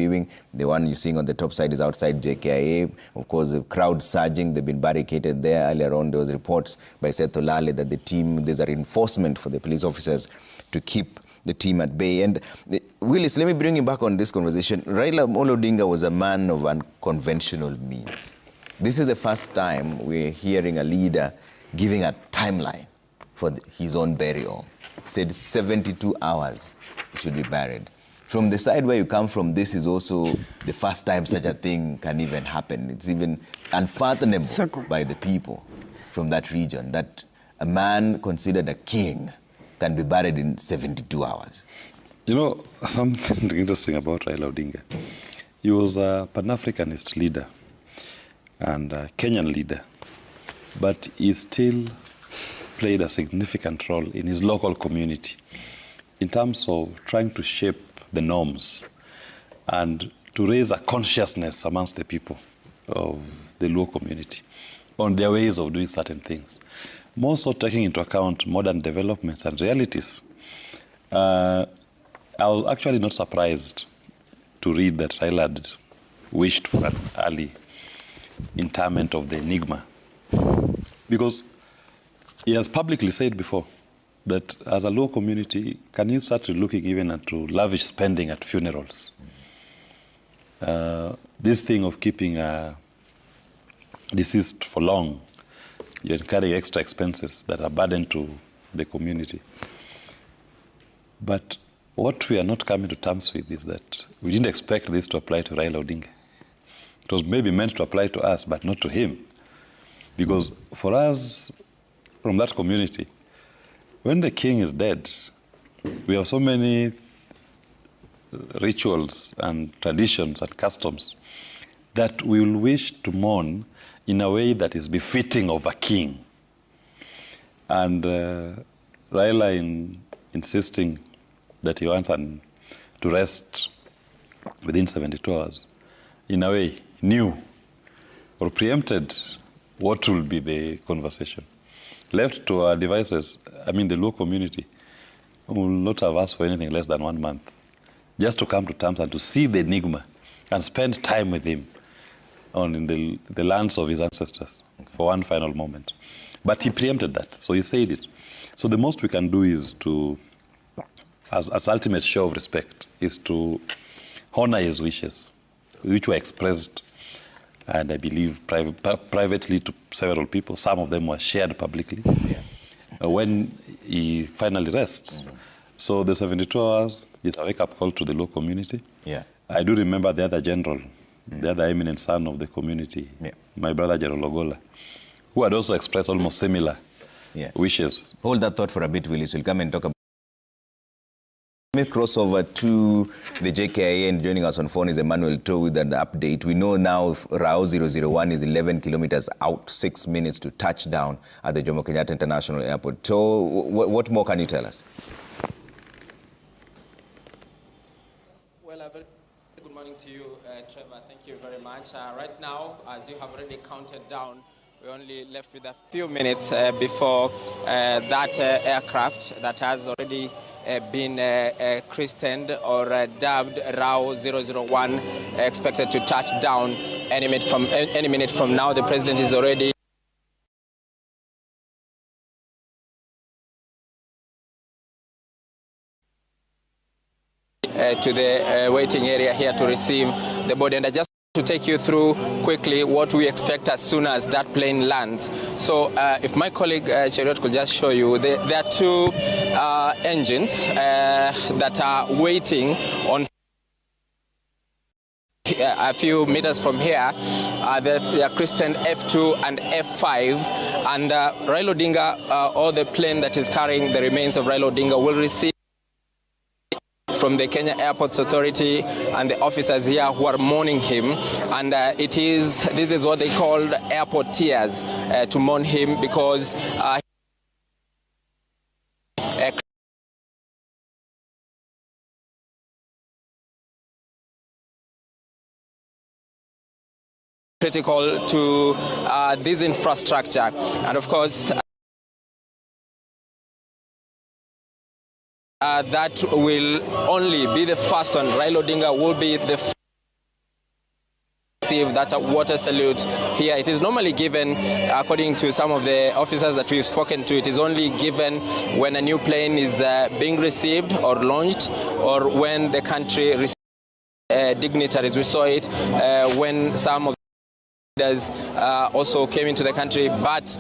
viewing. The one you're seeing on the top side is outside JKIA. Of course, the crowd surging, they've been barricaded there. Earlier on, there was reports by Seth Olale that the team, there's a reinforcement for the police officers to keep the team at bay. And Willis, let me bring you back on this conversation. Raila Odinga was a man of unconventional means. This is the first time we're hearing a leader giving a timeline for his own burial. Said 72 hours he should be buried. From the side where you come from, this is also the first time such a thing can even happen. It's even unfathomable by the people from that region that a man considered a king can be buried in 72 hours. You know, something interesting about Raila Odinga. He was a Pan-Africanist leader and a Kenyan leader, but he still played a significant role in his local community in terms of trying to shape the norms and to raise a consciousness amongst the people of the Luo community on their ways of doing certain things. More so taking into account modern developments and realities. I was actually not surprised to read that Raila had wished for an early interment of the enigma, because he has publicly said before that as a Luo community, can you start looking even at lavish spending at funerals? This thing of keeping a deceased for long, you're incurring extra expenses that are burden to the community. But what we are not coming to terms with is that we didn't expect this to apply to Raila Odinga. It was maybe meant to apply to us, but not to him. Because for us, from that community, when the king is dead, we have so many rituals and traditions and customs that we will wish to mourn in a way that is befitting of a king. And Raila, in insisting that he wants to rest within 72 hours, in a way, knew or preempted what will be the conversation. Left to our devices, I mean the Luo community will not have asked for anything less than 1 month, just to come to terms and to see the enigma and spend time with him in the lands of his ancestors for one final moment. But he preempted that, so he said it. So the most we can do is to, as ultimate show of respect, is to honor his wishes, which were expressed, and I believe privately to several people. Some of them were shared publicly when he finally rests. So the 72 hours is a wake-up call to the Luo community. I do remember the other general, the other eminent son of the community, my brother General Ogola, who had also expressed almost similar wishes. Hold that thought for a bit, Willis. We'll come and talk about. Let me cross over to the JKIA, and joining us on phone is Emmanuel To with an update. We know now RAO 001 is 11 kilometers out, 6 minutes to touchdown at the Jomo Kenyatta International Airport. To, what more can you tell us? Well, a very good morning to you, Trevor. Thank you very much. Right now, as you have already counted down, we're only left with a few minutes before that aircraft that has already been christened or dubbed RAO 001 expected to touch down any minute from now. The president is already to the waiting area here to receive the body. And I just to take you through quickly what we expect as soon as that plane lands. So if my colleague Cheriot could just show you, there are two engines that are waiting on a few meters from here. They are christened F2 and F5, and Raila Odinga, or the plane that is carrying the remains of Raila Odinga, will receive from the Kenya Airports Authority and the officers here who are mourning him. And this is what they call airport tears to mourn him, because critical to this infrastructure. And of course, that will only be the first one. Raila Odinga will be the receive that water salute here. It is normally given, according to some of the officers that we've spoken to, it is only given when a new plane is being received or launched, or when the country receives dignitaries. We saw it when some of the leaders also came into the country, but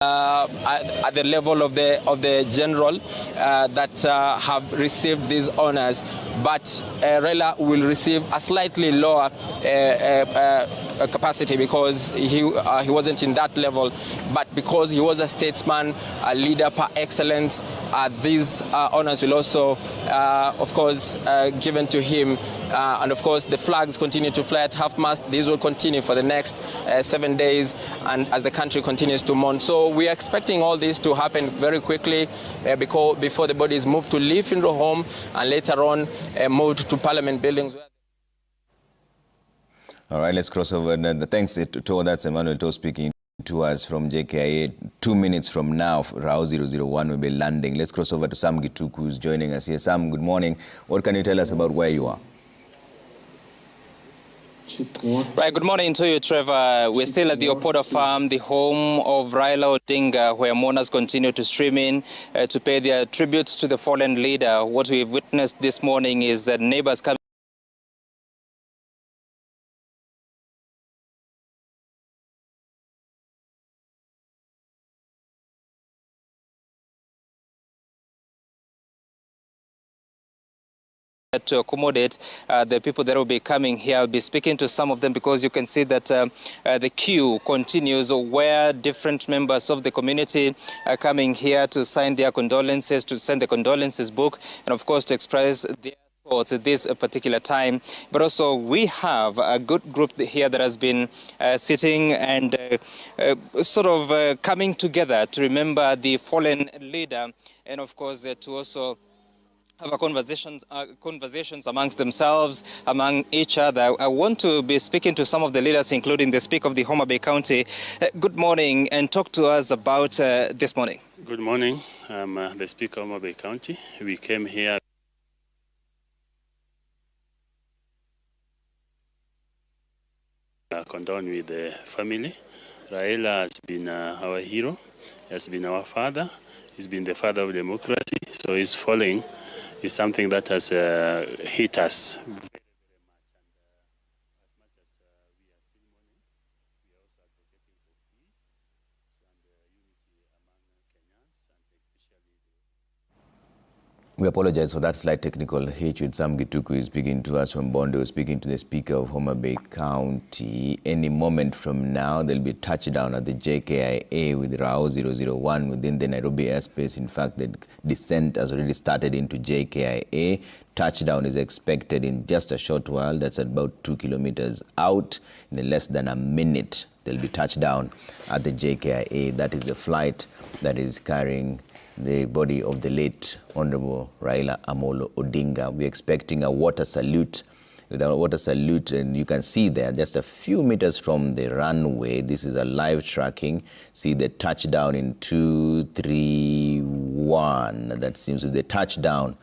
at the level of the general that have received these honors, but RAILA will receive a slightly lower capacity because he wasn't in that level, but because he was a statesman, a leader par excellence, these honors will also, of course, given to him. And of course, the flags continue to fly at half-mast. These will continue for the next 7 days, and as the country continues to mourn. So we are expecting all this to happen very quickly before the body is moved to Leaf in the home, and later on moved to Parliament buildings. All right, let's cross over. And thanks to that's Emmanuel To speaking to us from JKIA. 2 minutes from now, RAW 001 will be landing. Let's cross over to Sam Gituku, who's joining us here. Sam, good morning. What can you tell us about where you are? Right, good morning to you, Trevor. We're still at the Opoda farm, the home of RAILA Odinga, where mourners continue to stream in to pay their tributes to the fallen leader. What we've witnessed this morning is that neighbors coming to accommodate the people that will be coming here. I'll be speaking to some of them because you can see that the queue continues where different members of the community are coming here to sign their condolences, to send the condolences book, and of course to express their thoughts at this particular time. But also we have a good group here that has been sitting and sort of coming together to remember the fallen leader, and of course to also have conversations amongst themselves, among each other. I want to be speaking to some of the leaders, including the Speaker of the Homa Bay County. Good morning, and talk to us about this morning. Good morning. I'm the Speaker of Homa Bay County. We came here condone with the family. RAILA has been our hero. He has been our father. He's been the father of democracy. So his falling is something that has hit us very, very much. We apologize for that slight technical hitch with Sam Gituku is speaking to us from Bondo, speaking to the Speaker of Homa Bay County. Any moment from now, there'll be a touchdown at the JKIA with RAO 001 within the Nairobi airspace. In fact, the descent has already started into JKIA. Touchdown is expected in just a short while. That's about 2 kilometers out. In less than a minute, there'll be touchdown at the JKIA. That is the flight that is carrying the body of the late Honorable Raila Amolo Odinga. We're expecting a water salute. With a water salute, and you can see there, just a few meters from the runway, this is a live tracking. See the touchdown in 2, 3, 1. That seems to be the touchdown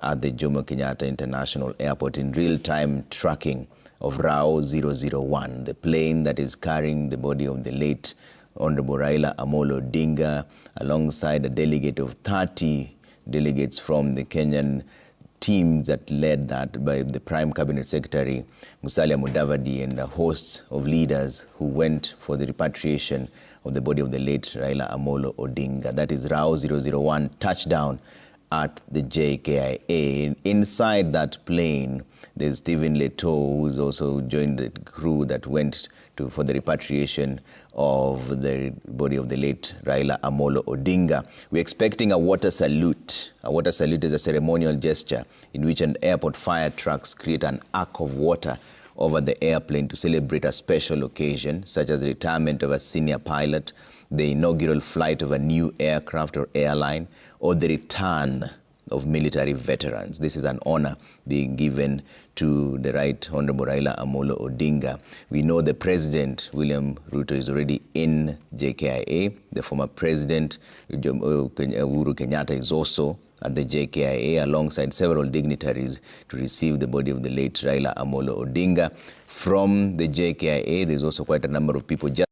at the Jomo Kenyatta International Airport in real-time tracking of RAO 001, the plane that is carrying the body of the late Honorable Raila Amolo Odinga, alongside a delegate of 30 delegates from the Kenyan teams that led that by the Prime Cabinet Secretary Musalia Mudavadi and a host of leaders who went for the repatriation of the body of the late Raila Amolo Odinga. That is RAO 001 touchdown at the JKIA. Inside that plane, there's Stephen Leto, who's also joined the crew that went for the repatriation of the body of the late Raila Amolo Odinga. We're expecting a water salute. A water salute is a ceremonial gesture in which an airport fire trucks create an arc of water over the airplane to celebrate a special occasion, such as the retirement of a senior pilot, the inaugural flight of a new aircraft or airline, or the return of military veterans. This is an honor being given to the Right Honorable Raila Amolo Odinga. We know the President, William Ruto, is already in JKIA. The former President, Uhuru Kenyatta, is also at the JKIA alongside several dignitaries to receive the body of the late Raila Amolo Odinga. From the JKIA, there's also quite a number of people just